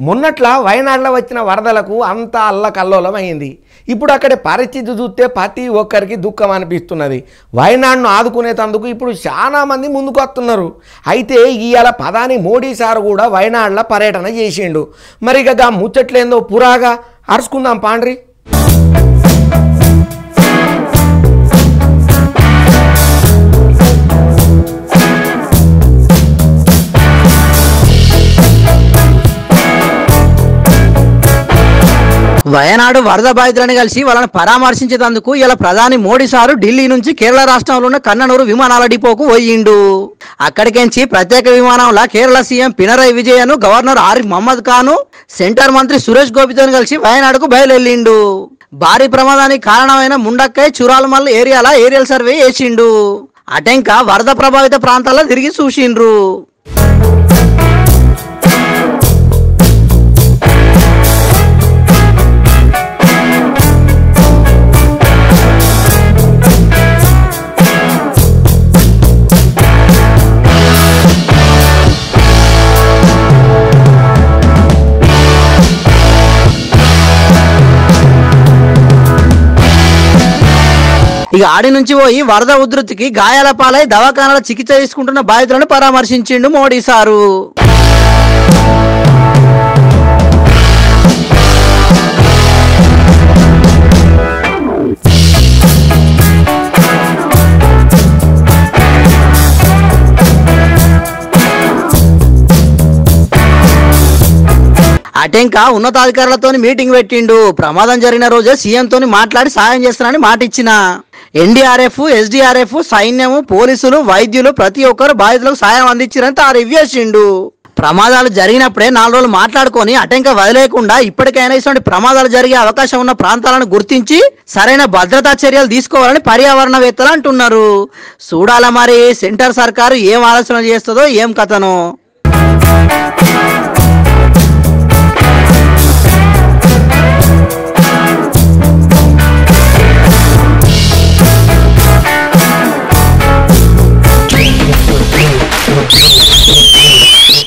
మొన్నట్ల వయనాడులో వచ్చిన వరదలకు అంతా అల్లకల్లోలం అయింది. ఇప్పుడు అక్కడ పరిస్థితి చూస్తే ప్రతి ఒక్కరికి దుఃఖం అనిపిస్తున్నది. వయనాడును ఆదుకునేందుకు ఇప్పుడు చాలా మంది ముందుకు వస్తున్నారు. అయితే ఇవాళ ప్రధాని మోడీ సార్ కూడా వయనాడులో పర్యటన చేసిండు. మరి ఇక ముచ్చట్లేందో పురాగా అరుచుకుందాం పాండ్రి. వయనాడు వరద బాధితులను కలిసి వాళ్ళని పరామర్శించేందుకు ఇలా ప్రధాని మోడీ సారు ఢిల్లీ నుంచి కేరళ రాష్ట్రంలో ఉన్న కన్ననూరు విమానాల డిపోకు పోయిండు. అక్కడికించి ప్రత్యేక విమానంలో Kerala CM Pinarayi Vijayan, governor Arif Mohammad Khan, centre మంత్రి సురేష్ గోపితో కలిసి వయనాడుకు బయలుదేరిండు. భారీ ప్రమాదానికి కారణమైన ముండక్కై చురాలమల్ ఏరియాల ఏరియల్ సర్వే చేసిండు. అటెంక వరద ప్రభావిత ప్రాంతాల్లో తిరిగి చూసిండ్రు. ఇక ఆడి నుంచి పోయి వరద ఉధృతికి గాయాల పాలై దవాఖానాల చికిత్స తీసుకుంటున్న బాధితులను పరామర్శించిండు మోడీ సారు. అటెంక ఉన్నతాధికారులతో మీటింగ్ పెట్టిండు. ప్రమాదం జరిగిన రోజే సీఎంతో మాట్లాడి సాయం చేస్తానని మాట ఇచ్చిన. ఎన్డీఆర్ఎఫ్, ఎస్డీఆర్ఎఫ్, సైన్యము, పోలీసులు, వైద్యులు ప్రతి ఒక్కరు బాధితులకు సాయం అందించారని తారీఫ్ చేసిండు. ప్రమాదాలు జరిగినప్పుడే 4 రోజులు మాట్లాడుకొని అటెంక వదిలేకుండా ఇప్పటికైనా ఇటువంటి ప్రమాదాలు జరిగే అవకాశం ఉన్న ప్రాంతాలను గుర్తించి సరైన భద్రతా చర్యలు తీసుకోవాలని పర్యావరణవేత్తలు అంటున్నారు. చూడాల మరి సెంటర్ సర్కారు ఏం ఆలోచన చేస్తుందో ఏం కథనో.